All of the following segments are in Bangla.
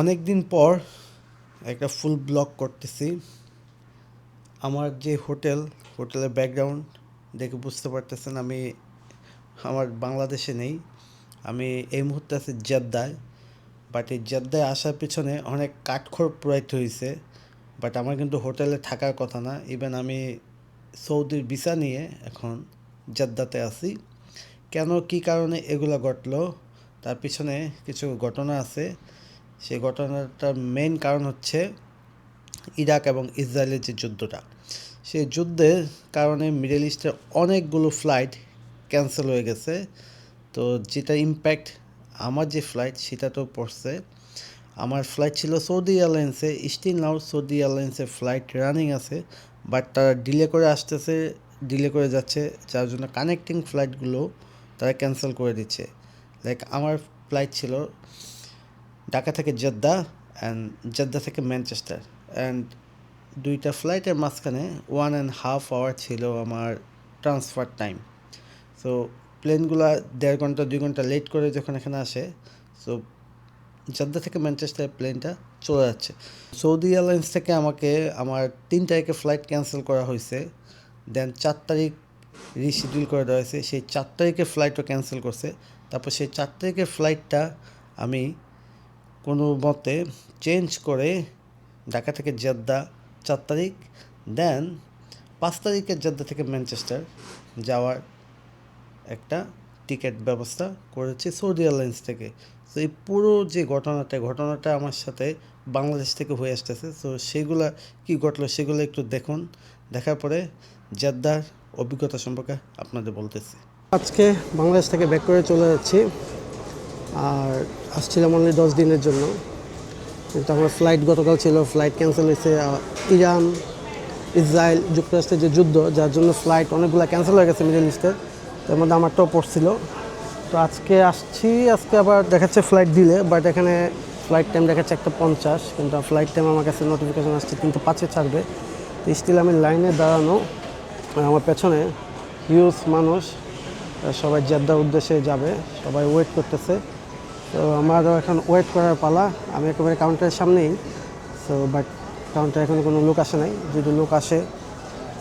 অনেক দিন পর একটা ফুল ব্লগ করতেছি। আমার যে হোটেলের ব্যাকগ্রাউন্ড দেখে বুঝতে পারতেছেন আমি আমার বাংলাদেশে নেই। আমি এই মুহূর্তে আছি জেদ্দায়। বাট এই জেদ্দায় আসার পিছনে অনেক কাঠখড় পোড়াইতে হয়েছে। বাট আমার কিন্তু হোটেলে থাকার কথা না। ইভেন আমি সৌদির ভিসা নিয়ে এখন জেদ্দাতে আছি। কেন কী কারণে এগুলো ঘটলো তার পিছনে কিছু ঘটনা আছে। সেই ঘটনাটার মেইন কারণ হচ্ছে ইরাক এবং ইসরায়েলের যে যুদ্ধটা, সেই যুদ্ধের কারণে মিডল ইস্টের অনেকগুলো ফ্লাইট ক্যান্সেল হয়ে গেছে। তো যেটা ইম্প্যাক্ট আমার যে ফ্লাইট সেটা তো পড়ছে। আমার ফ্লাইট ছিল সৌদি এয়ারলাইন্সে, স্টিল নাও সৌদি এয়ারলাইন্সে ফ্লাইট রানিং আছে, বাট তারা ডিলে করে আসতেছে, ডিলে করে যাচ্ছে, যার জন্য কানেক্টিং ফ্লাইটগুলো তারা ক্যান্সেল করে দিচ্ছে। লাইক আমার ফ্লাইট ছিল ঢাকা থেকে জেদ্দা অ্যান্ড জেদ্দা থেকে ম্যানচেস্টার, অ্যান্ড দুইটা ফ্লাইটের মাঝখানে 1.5 আওয়ার ছিল আমার ট্রান্সফার টাইম। সো প্লেনগুলো 1.5 ঘন্টা 2 ঘন্টা লেট করে যখন এখানে আসে, সো জেদ্দা থেকে ম্যানচেস্টার প্লেনটা চলে যাচ্ছে। সৌদি এয়ারলাইন্স থেকে আমাকে আমার 3 তারিখে ফ্লাইট ক্যান্সেল করা হয়েছে, দেন 4 তারিখ রিশিডিউল করে দেওয়া হয়েছে, সেই 4 তারিখের ফ্লাইটও ক্যান্সেল করছে। তারপর সেই 4 তারিখের ফ্লাইটটা আমি কোনো মতে চেঞ্জ করে ঢাকা থেকে জেদ্দা 4 তারিখ, দেন 5 তারিখে জেদ্দা থেকে ম্যানচেস্টার যাওয়ার একটা টিকিট ব্যবস্থা করেছি সৌদি এয়ারলাইন্স থেকে। তো এই পুরো যে ঘটনাটা আমার সাথে বাংলাদেশ থেকে হয়ে আসতেছে। সো সেগুলা কী ঘটলো সেগুলো একটু দেখুন, দেখার পরে জেদ্দার অভিজ্ঞতা সম্পর্কে আপনাদের বলতেছি। আজকে বাংলাদেশ থেকে ব্যাক করে চলে যাচ্ছি, আর আসছিলাম অনলি 10 দিনের জন্য, কিন্তু আমার ফ্লাইট গতকাল ছিল, ফ্লাইট ক্যান্সেল হয়েছে। ইরান ইসরায়েল যুক্তরাষ্ট্রের যে যুদ্ধ, যার জন্য ফ্লাইট অনেকগুলো ক্যান্সেল হয়ে গেছে মিডল ইস্টের, তার মধ্যে আমারটাও পড়ছিল। তো আজকে আসছি, আজকে আবার দেখাচ্ছে ফ্লাইট দিলে, বাট এখানে ফ্লাইট টাইম দেখাচ্ছে 1:50, কিন্তু ফ্লাইট টাইম আমার কাছে নোটিফিকেশান আসছে 3:05 ছাড়বে। তো স্টিল আমি লাইনে দাঁড়ানো, আমার পেছনে হিউজ মানুষ, সবাই জেদ্দার উদ্দেশ্যে যাবে, সবাই ওয়েট করতেছে। তো আমারও এখন ওয়েট করার পালা, আমি একেবারে কাউন্টারের সামনেই। সো বাট কাউন্টারে এখন কোনো লোক আসে নাই, যদি লোক আসে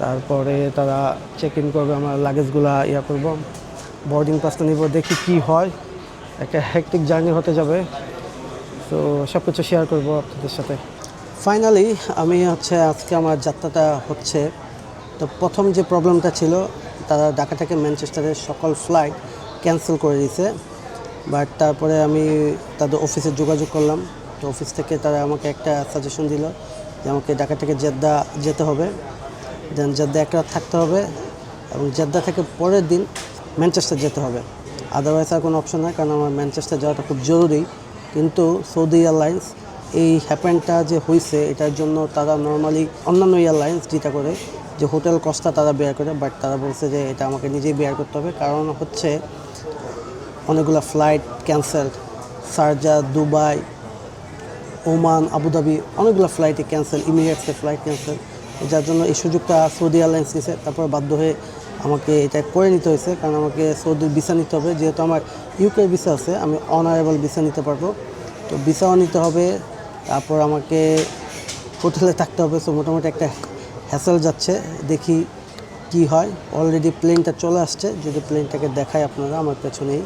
তারপরে তারা চেক ইন করবে, আমার লাগেজগুলো করব, বোর্ডিং পাসটা নিব, দেখি কি হয়। একটা হেক্টিক জার্নি হতে যাবে, তো সব কিছু শেয়ার করবো আপনাদের সাথে। ফাইনালি আমি আজকে আমার যাত্রাটা হচ্ছে। তো প্রথম যে প্রবলেমটা ছিল, তারা ঢাকা থেকে ম্যানচেস্টারের সকল ফ্লাইট ক্যান্সেল করে দিয়েছে। বাট তারপরে আমি তাদের অফিসে যোগাযোগ করলাম, তো অফিস থেকে তারা আমাকে একটা সাজেশন দিল যে আমাকে ঢাকা থেকে জেদ্দা যেতে হবে, দেন জেদ্দা এক রাত থাকতে হবে, এবং জেদ্দা থেকে পরের দিন ম্যানচেস্টার যেতে হবে। আদারওয়াইজ আর কোনো অপশন নয়, কারণ আমার ম্যানচেস্টার যাওয়াটা খুব জরুরি। কিন্তু সৌদি এয়ারলাইন্স এই হ্যাপেনটা যে হয়েছে, এটার জন্য তারা নর্মালি অন্যান্য এয়ারলাইন্স যেটা করে যে হোটেল কস্টটা তারা বেয়ার করে, বাট তারা বলছে যে এটা আমাকে নিজেই বেয়ার করতে হবে। কারণ হচ্ছে অনেকগুলো flight cancelled, Sharjah, Dubai, Oman, Abu Dhabi, অনেকগুলো ফ্লাইটে ক্যান্সেল, ইমিরেটসের ফ্লাইট ক্যান্সেল, যার জন্য এই সুযোগটা সৌদি এয়ারলাইন্স নিয়েছে। তারপর বাধ্য হয়ে আমাকে এটা করে নিতে হয়েছে, কারণ আমাকে সৌদির ভিসা নিতে হবে। যেহেতু আমার ইউকে ভিসা আছে, আমি অনারেবল ভিসা নিতে পারবো, তো ভিসাও নিতে হবে, তারপর আমাকে হোটেলে থাকতে হবে। সো মোটামুটি একটা হ্যাসেল যাচ্ছে, দেখি কি হয়। অলরেডি প্লেনটা চলে আসছে, যদি প্লেনটাকে দেখায় আপনারা আমার পেছনেই,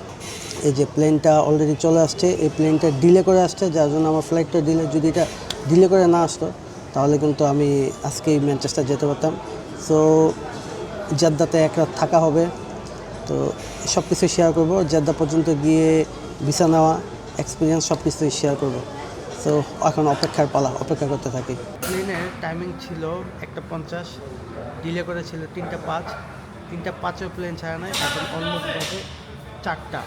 এই যে প্লেনটা অলরেডি চলে আসছে। এই প্লেনটা ডিলে করে আসছে, যার জন্য আমার ফ্লাইটটা ডিলে। যদি এটা ডিলে করে না আসতো তাহলে কিন্তু আমি আজকেই ম্যানচেস্টার যেতে পারতাম। সো জেদ্দাতে এক রাত থাকা হবে, তো সব কিছু শেয়ার করবো। জেদ্দা পর্যন্ত গিয়ে ভিসা নেওয়া এক্সপিরিয়েন্স সব কিছুই শেয়ার করবো। সো এখন অপেক্ষার পালা, অপেক্ষা করতে থাকি। প্লেনের টাইমিং ছিল 1:50, ডিলে করেছিল 3:05, 3:05 প্লেন ছাড়া নাই, এখন অলমোস্ট বাজে 4টা।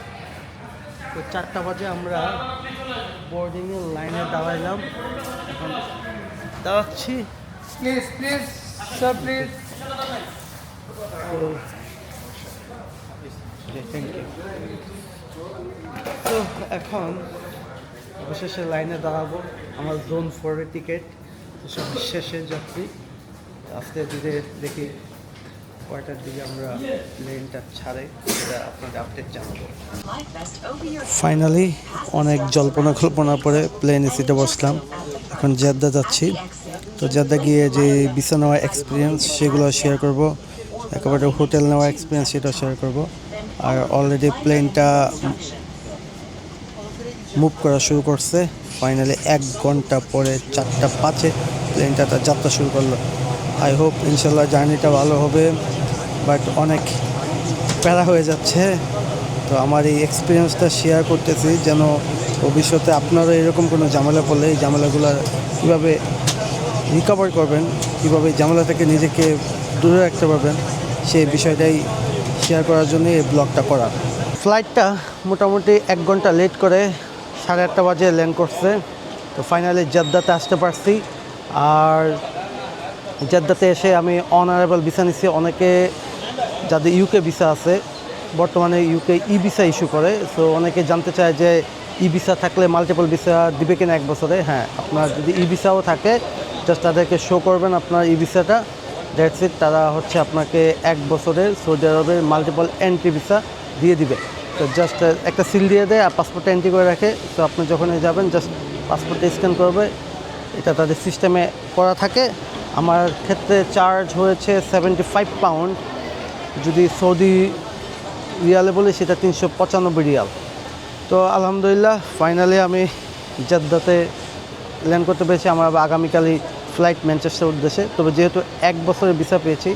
তো 4টা বাজে আমরা বোর্ডিংয়ের লাইনে দাঁড়াইলাম, এখন দাঁড়াচ্ছি। Please please sir please. Thank you. তো এখন অবশেষে লাইনে দাঁড়াবো, আমার জোন 4-এর টিকিট, সব শেষে যাত্রী। আস্তে ধীরে দেখি কয়টার দিকে আমরা প্লেনটা ছাড়ে সেটা আপনাদের আপডেট জানাবো। ফাইনালি অনেক জল্পনা কল্পনা পরে প্লেনে সিটে বসলাম, এখন জেদ্দা যাচ্ছি। তো জেদ্দা গিয়ে যে ভিসা নেওয়ার এক্সপিরিয়েন্স সেগুলো শেয়ার করব, একেবারে হোটেল নেওয়ার এক্সপিরিয়েন্স সেটাও শেয়ার করব। আর অলরেডি প্লেনটা মুভ করা শুরু করছে। ফাইনালি 1 ঘন্টা পরে 4:05 প্লেনটা তার যাত্রা শুরু করলো। আই হোপ ইনশাল্লাহ জার্নিটা ভালো হবে, বাট অনেক প্যারা হয়ে যাচ্ছে। তো আমার এই এক্সপিরিয়েন্সটা শেয়ার করতেছি যেন ভবিষ্যতে আপনারা এরকম কোনো ঝামেলা পড়লে এই ঝামেলাগুলো কীভাবে রিকভার করবেন, কীভাবে এই ঝামেলা থেকে নিজেকে দূরে রাখতে পারবেন, সেই বিষয়টাই শেয়ার করার জন্য এই ব্লগটা করা। ফ্লাইটটা মোটামুটি 1 ঘন্টা লেট করে 8:30 বাজে ল্যান্ড করছে। তো ফাইনালি জেদ্দাতে আসতে পারছি। আর জেদ্দাতে এসে আমি অনারেবল ভিসা নিচ্ছি। অনেকে যাদের ইউকে ভিসা আছে, বর্তমানে ইউকে ই ভিসা ইস্যু করে। সো অনেকে জানতে চায় যে ই ভিসা থাকলে মাল্টিপল ভিসা দিবে কিনা 1 বছরে। হ্যাঁ, আপনার যদি ই ভিসাও থাকে জাস্ট তাদেরকে শো করবেন আপনার ই ভিসাটা, দ্যাটস ইট। তারা হচ্ছে আপনাকে 1 বছরের সৌদি আরবের মাল্টিপল এন্ট্রি ভিসা দিয়ে দিবে। তো জাস্ট একটা সিল দিয়ে দেয় আর পাসপোর্টটা এন্ট্রি করে রাখে। তো আপনি যখনই যাবেন জাস্ট পাসপোর্টটা স্ক্যান করবে, এটা তাদের সিস্টেমে করা থাকে। আমার ক্ষেত্রে চার্জ হয়েছে 75 পাউন্ড, যদি সৌদি রিয়ালে বলি সেটা 395 রিয়াল। তো আলহামদুলিল্লাহ ফাইনালি আমি জেদ্দাতে ল্যান্ড করতে পেরেছি। আমার আগামীকালই ফ্লাইট ম্যানচেস্টার উদ্দেশ্যে। তবে যেহেতু 1 বছরের ভিসা পেয়েছি,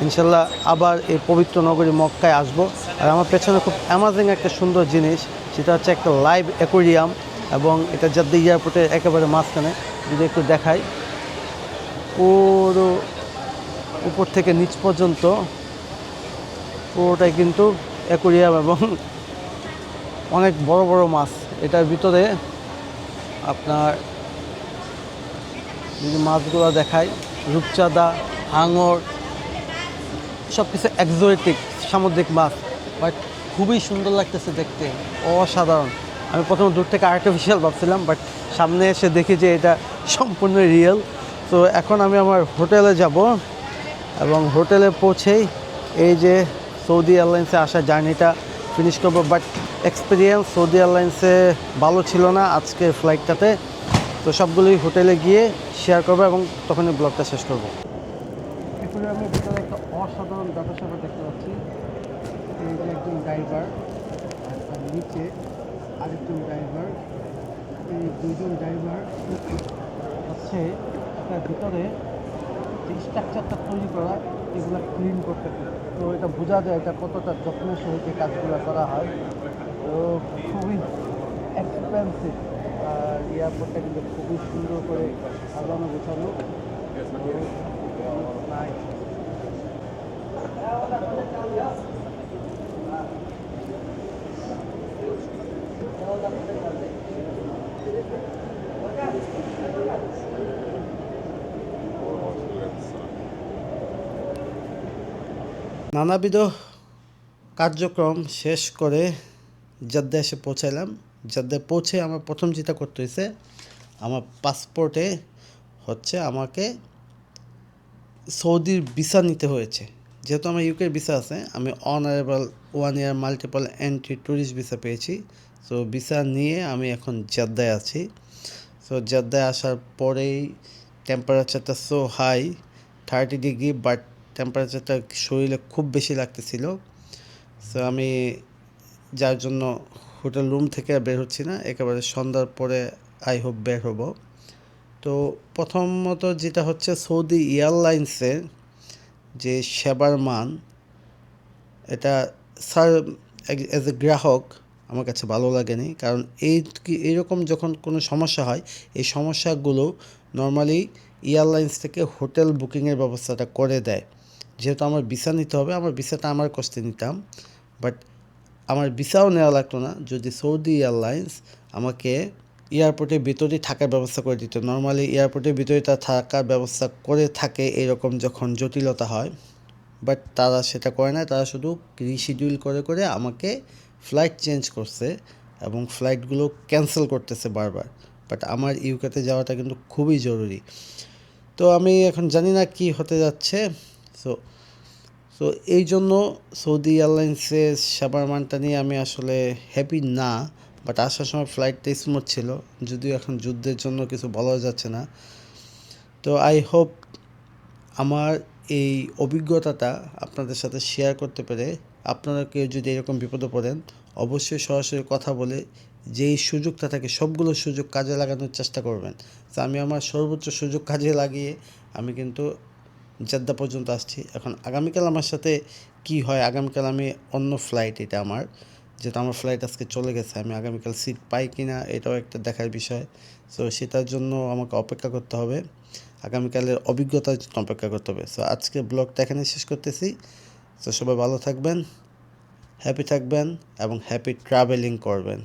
ইনশাল্লাহ আবার এই পবিত্র নগরী মক্কায় আসব। আর আমার পেছনে খুব অ্যামাজিং একটা সুন্দর জিনিস, সেটা হচ্ছে একটা লাইভ অ্যাকোয়ারিয়াম, এবং এটা জেদ্দা এয়ারপোর্টের একেবারে মাঝখানে। যদি একটু দেখাই, পুরো উপর থেকে নিচ পর্যন্ত পুরোটাই কিন্তু অ্যাকোয়ারিয়াম এবং অনেক বড় বড় মাছ। এটার ভিতরে আপনার যদি মাছগুলো দেখায়, রূপচাঁদা, হাঙর, সব কিছু এক্সোটিক সামুদ্রিক মাছ, বাট খুবই সুন্দর লাগতেছে দেখতে, অসাধারণ। আমি প্রথমে দূর থেকে আর্টিফিশিয়াল ভাবছিলাম, বাট সামনে এসে দেখি যে এটা সম্পূর্ণ রিয়েল। তো এখন আমি আমার হোটেলে যাব, এবং হোটেলে পৌঁছেই এই যে সৌদি এয়ারলাইন্সে আসা জার্নিটা ফিনিশ করবো। বাট এক্সপিরিয়েন্স সৌদি এয়ারলাইন্সে ভালো ছিল না আজকের ফ্লাইটটাতে। তো সবগুলোই হোটেলে গিয়ে শেয়ার করবো এবং তখনই ব্লগটা শেষ করবো। এরপরে আমি ভিতরে একটা অসাধারণ ব্যাপার দেখতে পাচ্ছি। এই যে একজন ড্রাইভার, আর তার নিচে আরেকজন ড্রাইভার, এই দুজন ড্রাইভার হচ্ছে তার ভিতরে যে স্ট্রাকচারটা তৈরি করা, এগুলো ক্লিন করতে। তো এটা বোঝা যায় এটা কতটা যত্নের সহিত এই কাজগুলো করা হয়। তো খুবই এক্সপেন্সিভ। আর এয়ারপোর্টটা কিন্তু খুবই সুন্দর করে সাজানো গোছানো। নাইস। নানাবিধ কার্যক্রম শেষ করে জেদ্দা এসে পৌঁছাইলাম। জেদ্দায় পৌঁছে আমার প্রথম যেটা করতে হয়েছে, আমার পাসপোর্টে হচ্ছে আমাকে সৌদির ভিসা নিতে হয়েছে। যেহেতু আমার ইউকের ভিসা আছে, আমি অনারেবল 1 ইয়ার মাল্টিপল এন্ট্রি ট্যুরিস্ট ভিসা পেয়েছি। সো ভিসা নিয়ে আমি এখন জেদ্দায় আছি। সো জেদ্দায় আসার পরেই টেম্পারেচারটা সো হাই, 30 ডিগ্রি, বাট টেম্পারেচারটা শরীরে খুব বেশি লাগতেছিল। সো আমি যার জন্য হোটেল রুম থেকে বের হচ্ছি না, একেবারে সন্ধ্যার পরে আই হোপ বের হব। তো প্রথমত যেটা হচ্ছে সৌদি এয়ারলাইন্সের যে সেবার মান, এটা স্যার অ্যাজ এ গ্রাহক আমার কাছে ভালো লাগেনি। কারণ এইরকম যখন কোনো সমস্যা হয়, এই সমস্যাগুলো নর্মালি এয়ারলাইন্স থেকে হোটেল বুকিংয়ের ব্যবস্থাটা করে দেয়। যেহেতু আমার ভিসা নিতে হবে, আমার ভিসাটা আমার কষ্টে নিতাম, বাট আমার ভিসাও নেওয়া লাগতো না যদি সৌদি এয়ারলাইন্স আমাকে এয়ারপোর্টের ভিতরেই থাকার ব্যবস্থা করে দিত। নর্মালি এয়ারপোর্টের ভিতরে তারা থাকার ব্যবস্থা করে থাকে এরকম যখন জটিলতা হয়, বাট তারা সেটা করে না। তারা শুধু রিশিডিউল করে করে আমাকে ফ্লাইট চেঞ্জ করছে এবং ফ্লাইটগুলো ক্যান্সেল করতেছে বারবার। বাট আমার ইউকেতে যাওয়াটা কিন্তু খুবই জরুরি। তো আমি এখন জানি না কি হতে যাচ্ছে। সো সো এই জন্য সৌদি এয়ারলাইন্সের সেবার মানটা নিয়ে আমি আসলে হ্যাপি না, বাট আসার সময় ফ্লাইটটা স্মুথ ছিল, যদিও এখন যুদ্ধের জন্য কিছু বলা যাচ্ছে না। তো আই হোপ আমার এই অভিজ্ঞতাটা আপনাদের সাথে শেয়ার করতে পেরে আপনারা কেউ যদি এরকম বিপদে পড়েন অবশ্যই সরাসরি কথা বলে যেই সুযোগটা থাকে সবগুলো সুযোগ কাজে লাগানোর চেষ্টা করবেন। তো আমি আমার সর্বোচ্চ সুযোগ কাজে লাগিয়ে আমি কিন্তু জেদ্দা পর্যন্ত আসছি। এখন আগামীকাল আমার সাথে কি হয়, আগামীকাল আমি অন্য ফ্লাইট, এটা আমার যেটা আমার ফ্লাইট আজকে চলে গেছে, আমি আগামীকাল সিট পাই কি না এটাও একটা দেখার বিষয়। সো সেটার জন্য আমাকে অপেক্ষা করতে হবে, আগামীকালের অভিজ্ঞতার জন্য অপেক্ষা করতে হবে। সো আজকে ব্লগটা এখানে শেষ করতেছি। সো সবাই ভালো থাকবেন, হ্যাপি থাকবেন এবং হ্যাপি ট্রাভেলিং করবেন।